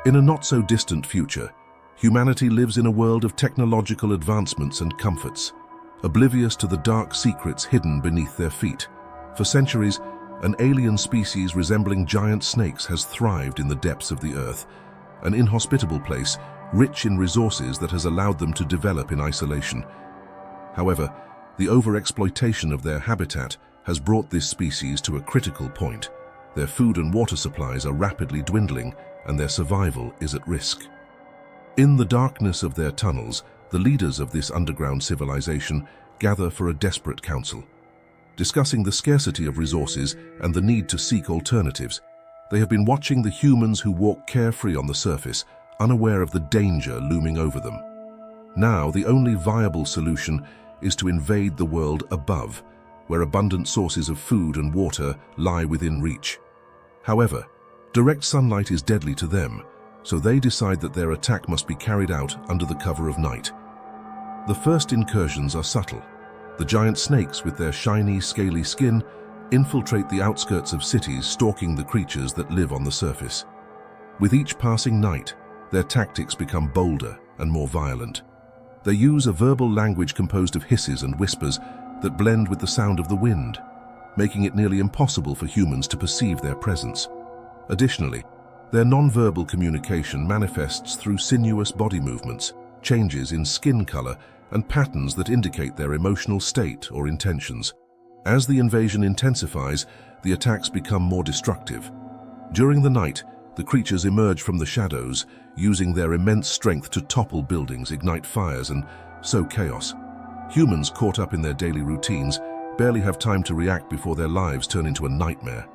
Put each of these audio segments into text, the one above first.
In a not-so-distant future, humanity lives in a world of technological advancements and comforts, oblivious to the dark secrets hidden beneath their feet. For centuries, an alien species resembling giant snakes has thrived in the depths of the earth, an inhospitable place rich in resources that has allowed them to develop in isolation. However, the overexploitation of their habitat has brought this species to a critical point. Their food and water supplies are rapidly dwindling, and their survival is at risk. In the darkness of their tunnels, the leaders of this underground civilization gather for a desperate council. Discussing the scarcity of resources and the need to seek alternatives, they have been watching the humans who walk carefree on the surface, unaware of the danger looming over them. Now, the only viable solution is to invade the world above, where abundant sources of food and water lie within reach. However, direct sunlight is deadly to them, so they decide that their attack must be carried out under the cover of night. The first incursions are subtle. The giant snakes, with their shiny, scaly skin, infiltrate the outskirts of cities, stalking the creatures that live on the surface. With each passing night, their tactics become bolder and more violent. They use a verbal language composed of hisses and whispers that blend with the sound of the wind, making it nearly impossible for humans to perceive their presence. Additionally, their non-verbal communication manifests through sinuous body movements, changes in skin color, and patterns that indicate their emotional state or intentions. As the invasion intensifies, the attacks become more destructive. During the night, the creatures emerge from the shadows, using their immense strength to topple buildings, ignite fires, and sow chaos. Humans, caught up in their daily routines, barely have time to react before their lives turn into a nightmare.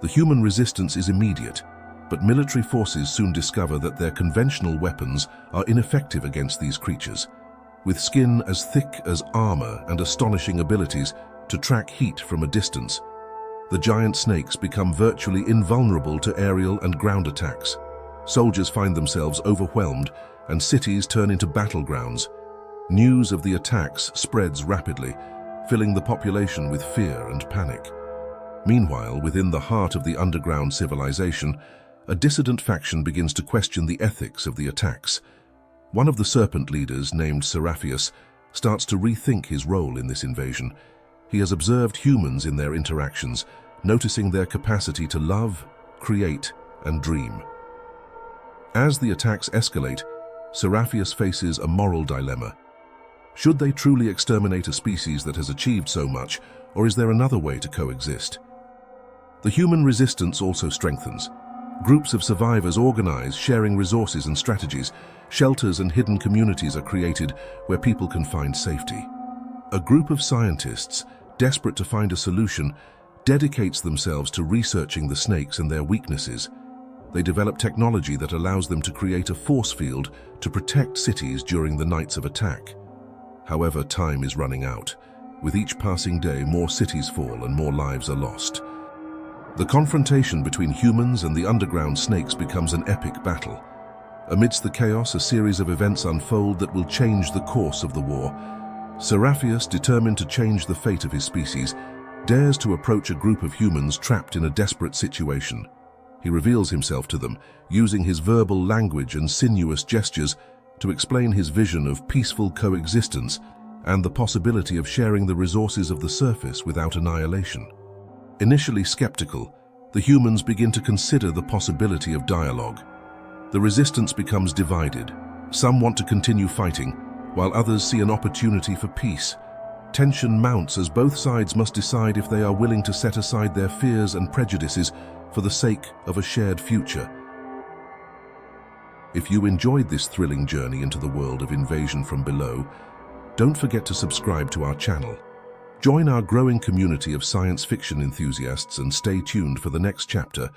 The human resistance is immediate, but military forces soon discover that their conventional weapons are ineffective against these creatures. With skin as thick as armor and astonishing abilities to track heat from a distance, the giant snakes become virtually invulnerable to aerial and ground attacks. Soldiers find themselves overwhelmed, and cities turn into battlegrounds. News of the attacks spreads rapidly, filling the population with fear and panic. Meanwhile, within the heart of the underground civilization, a dissident faction begins to question the ethics of the attacks. One of the serpent leaders, named Seraphius, starts to rethink his role in this invasion. He has observed humans in their interactions, noticing their capacity to love, create, and dream. As the attacks escalate, Seraphius faces a moral dilemma. Should they truly exterminate a species that has achieved so much, or is there another way to coexist? The human resistance also strengthens. Groups of survivors organize, sharing resources and strategies. Shelters and hidden communities are created where people can find safety. A group of scientists, desperate to find a solution, dedicates themselves to researching the snakes and their weaknesses. They develop technology that allows them to create a force field to protect cities during the nights of attack. However, time is running out. With each passing day, more cities fall and more lives are lost. The confrontation between humans and the underground snakes becomes an epic battle. Amidst the chaos, a series of events unfold that will change the course of the war. Seraphius, determined to change the fate of his species, dares to approach a group of humans trapped in a desperate situation. He reveals himself to them, using his verbal language and sinuous gestures to explain his vision of peaceful coexistence and the possibility of sharing the resources of the surface without annihilation. Initially skeptical, the humans begin to consider the possibility of dialogue. The resistance becomes divided. Some want to continue fighting, while others see an opportunity for peace. Tension mounts as both sides must decide if they are willing to set aside their fears and prejudices for the sake of a shared future. If you enjoyed this thrilling journey into the world of Invasion from Below, don't forget to subscribe to our channel. Join our growing community of science fiction enthusiasts and stay tuned for the next chapter